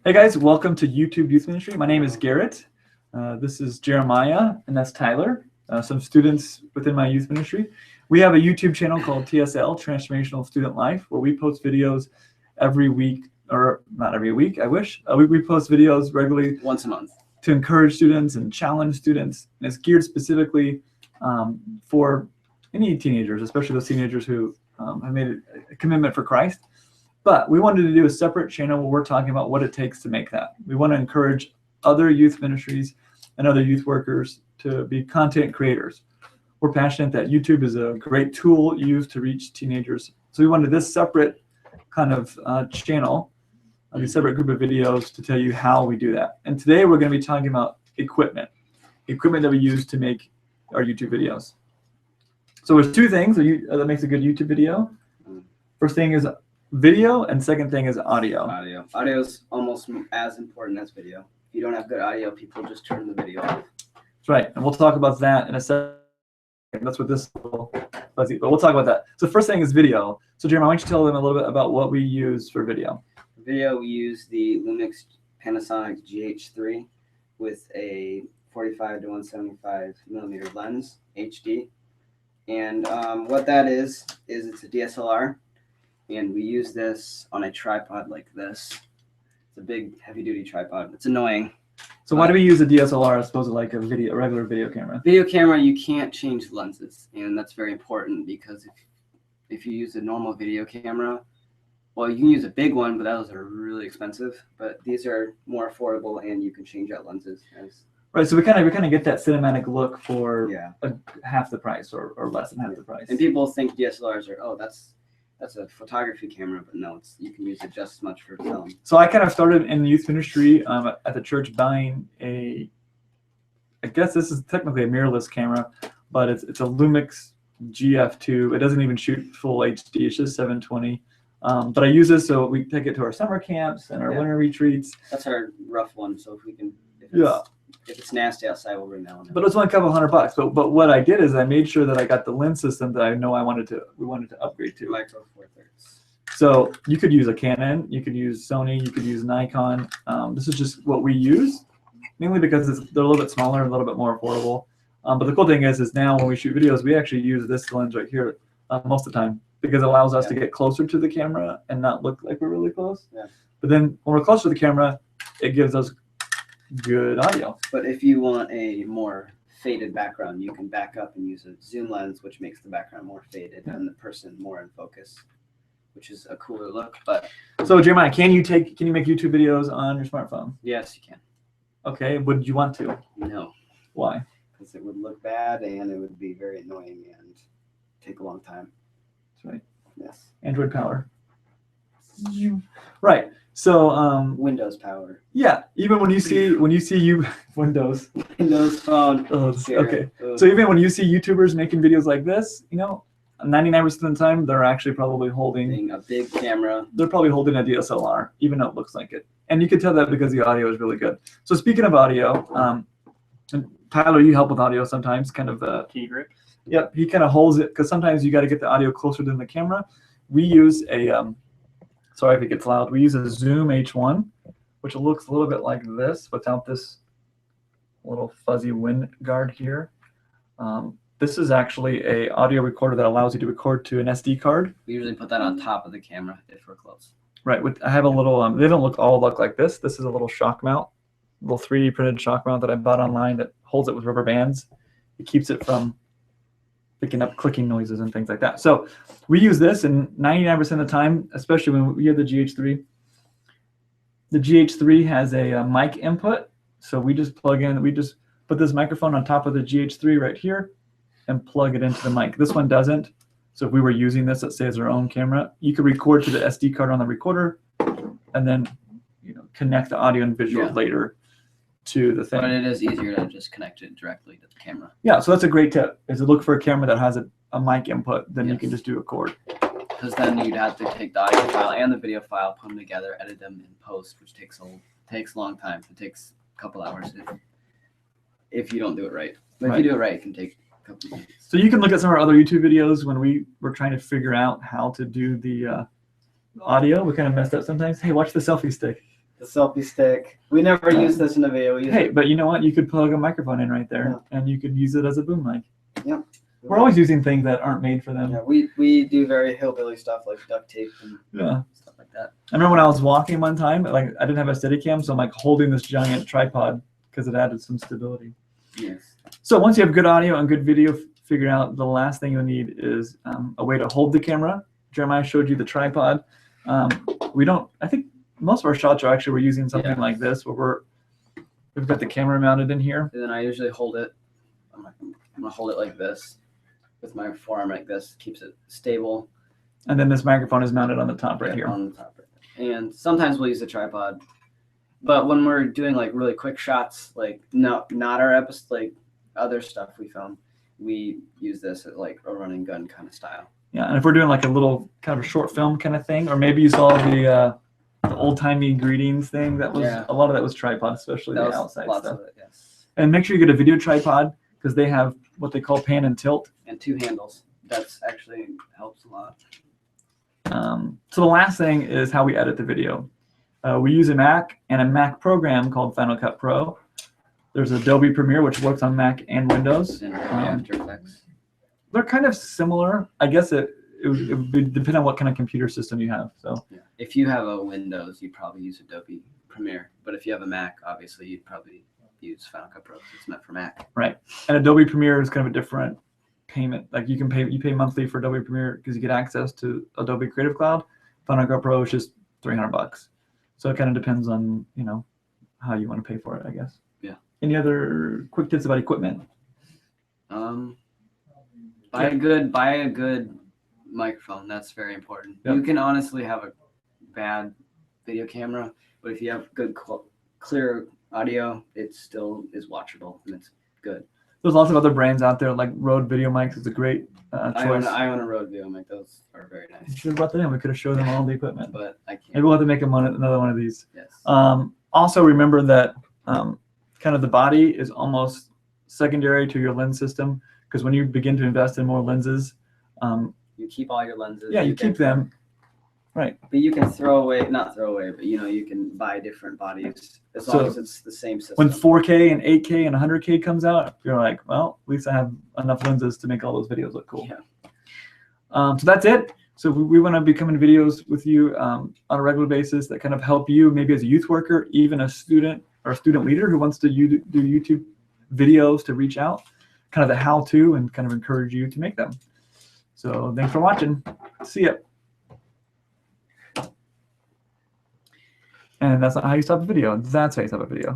Hey guys, welcome to YouTube Youth Ministry. My name is Garrett. This is Jeremiah, and that's Tyler, some students within my youth ministry. We have a YouTube channel called TSL, Transformational Student Life, where we post videos every week, or not every week, I wish. We post videos regularly. Once a month. To encourage students and challenge students. And it's geared specifically for any teenagers, especially those teenagers who have made a commitment for Christ. But we wanted to do a separate channel where we're talking about what it takes to make that. We want to encourage other youth ministries and other youth workers to be content creators. We're passionate that YouTube is a great tool used to reach teenagers. So we wanted this separate kind of channel, a separate group of videos to tell you how we do that. And today we're going to be talking about equipment that we use to make our YouTube videos. So there's two things that makes a good YouTube video. First thing is video, and second thing is audio. Audio is almost as important as video. If you don't have good audio, people just turn the video off. That's right, and we'll talk about that in a second. That's what this little fuzzy, but we'll talk about that. So first thing is video. So Jeremiah, why don't you tell them a little bit about what we use for video? Video, we use the Lumix Panasonic GH3 with a 45 to 175 millimeter lens, HD. And what that is it's a DSLR. And we use this on a tripod like this. It's a big, heavy-duty tripod. It's annoying. So why do we use a DSLR as opposed to like a regular video camera? Video camera, you can't change lenses, and that's very important because if you use a normal video camera, well, you can use a big one, but those are really expensive. But these are more affordable, and you can change out lenses. Right, so we kind of get that cinematic look for half the price or less than half the price. And people think DSLRs are, oh, that's a photography camera, but no, you can use it just as much for film. So I kind of started in youth ministry at the church buying I guess this is technically a mirrorless camera, but it's a Lumix GF2. It doesn't even shoot full HD, it's just 720. But I use this so we take it to our summer camps and our winter retreats. That's our rough one, so if we can, if it's nasty outside, we'll bring that one in. But it was only a couple $100. But what I did is I made sure that I got the lens system that I know we wanted to upgrade to. Micro Four Thirds. So you could use a Canon, you could use Sony, you could use Nikon. This is just what we use, mainly because they're a little bit smaller and a little bit more affordable. But the cool thing is now when we shoot videos, we actually use this lens right here most of the time because it allows us to get closer to the camera and not look like we're really close. Yeah. But then when we're closer to the camera, it gives us good audio. But if you want a more faded background, you can back up and use a zoom lens, which makes the background more faded and the person more in focus, which is a cooler look. But so Jeremiah, can you make YouTube videos on your smartphone? Yes, you can. Okay, would you want to? No. Why? Because it would look bad and it would be very annoying and take a long time. That's right. Yes. Android power. Right. So Windows power. Yeah, even when you see Windows phone. Okay. So even when you see YouTubers making videos like this, 99% of the time they're actually probably holding a big camera. They're probably holding a DSLR, even though it looks like it. And you can tell that because the audio is really good. So speaking of audio, and Tyler, you help with audio sometimes, kind of key grip. Yep, he kind of holds it because sometimes you got to get the audio closer than the camera. We use sorry if it gets loud. We use a Zoom H1, which looks a little bit like this without this little fuzzy wind guard here. This is actually a audio recorder that allows you to record to an SD card. We usually put that on top of the camera if we're close. Right. I have a little. They don't all look like this. This is a little shock mount, little 3D printed shock mount that I bought online that holds it with rubber bands. It keeps it from picking up clicking noises and things like that. So we use this, and 99% of the time, especially when we have the GH3, the GH3 has a mic input. So we just put this microphone on top of the GH3 right here and plug it into the mic. This one doesn't. So if we were using this, let's say as our own camera, you could record to the SD card on the recorder and then connect the audio and visual later to the thing. But it is easier to just connect it directly to the camera. Yeah, so that's a great tip, is to look for a camera that has a mic input, then you can just do a cord. Because then you'd have to take the audio file and the video file, put them together, edit them in post, which takes a long time. It takes a couple hours if you don't do it right. But if you do it right, it can take a couple minutes. So you can look at some of our other YouTube videos when we were trying to figure out how to do the audio. We kind of messed up sometimes. Hey, watch the selfie stick. The selfie stick. We never use this in the video. We use Hey, it. but you know what? You could plug a microphone in right there, and you could use it as a boom mic. Yep. We're always using things that aren't made for them. Yeah, we do very hillbilly stuff like duct tape and stuff like that. I remember when I was walking one time, like I didn't have a Steadicam, so I'm like holding this giant tripod because it added some stability. Yes. So once you have good audio and good video figured out, the last thing you'll need is a way to hold the camera. Jeremiah showed you the tripod. I think most of our shots are actually we're using something like this where we've got the camera mounted in here. And then I usually hold it. I'm gonna hold it like this with my forearm like this. Keeps it stable. And then this microphone is mounted on the top right here. On the top right there. And sometimes we'll use a tripod. But when we're doing like really quick shots, like not our episode, like other stuff we film, we use this at like a running gun kind of style. Yeah, and if we're doing like a little kind of a short film kind of thing, or maybe you saw the old-timey greetings thing, that was a lot of that was tripod, especially the outside lots stuff. of it, yes. And make sure you get a video tripod because they have what they call pan and tilt. And 2 handles. That's actually helps a lot. So the last thing is how we edit the video. We use a Mac and a Mac program called Final Cut Pro. There's Adobe Premiere, which works on Mac and Windows. And After Effects. They're kind of similar. I guess it would depend on what kind of computer system you have. So yeah. If you have a Windows, you'd probably use Adobe Premiere. But if you have a Mac, obviously you'd probably use Final Cut Pro. It's meant for Mac. Right. And Adobe Premiere is kind of a different payment. Like you pay monthly for Adobe Premiere because you get access to Adobe Creative Cloud. Final Cut Pro is just $300. So it kind of depends on, how you want to pay for it, I guess. Yeah. Any other quick tips about equipment? Buy a good microphone. That's very important. Yep. You can honestly have a bad video camera, but if you have good clear audio, it still is watchable and it's good. There's lots of other brands out there, like Rode Video Mics is a great choice. I own a Rode Video Mic. Those are very nice. You should have brought that in. We could have showed them all the equipment. But I can't. Maybe we'll have to make another one of these. Yes. Also remember that kind of the body is almost secondary to your lens system, because when you begin to invest in more lenses, you keep all your lenses. yeah, you keep them. Right. But you can not throw away, but you can buy different bodies as long as it's the same system. When 4K and 8K and 100K comes out, you're like, well, at least I have enough lenses to make all those videos look cool. Yeah. So that's it. So we want to be coming videos with you on a regular basis that kind of help you, maybe as a youth worker, even a student or a student leader who wants to do YouTube videos to reach out, kind of the how-to and kind of encourage you to make them. So thanks for watching. See ya. And that's not how you stop a video. That's how you stop a video.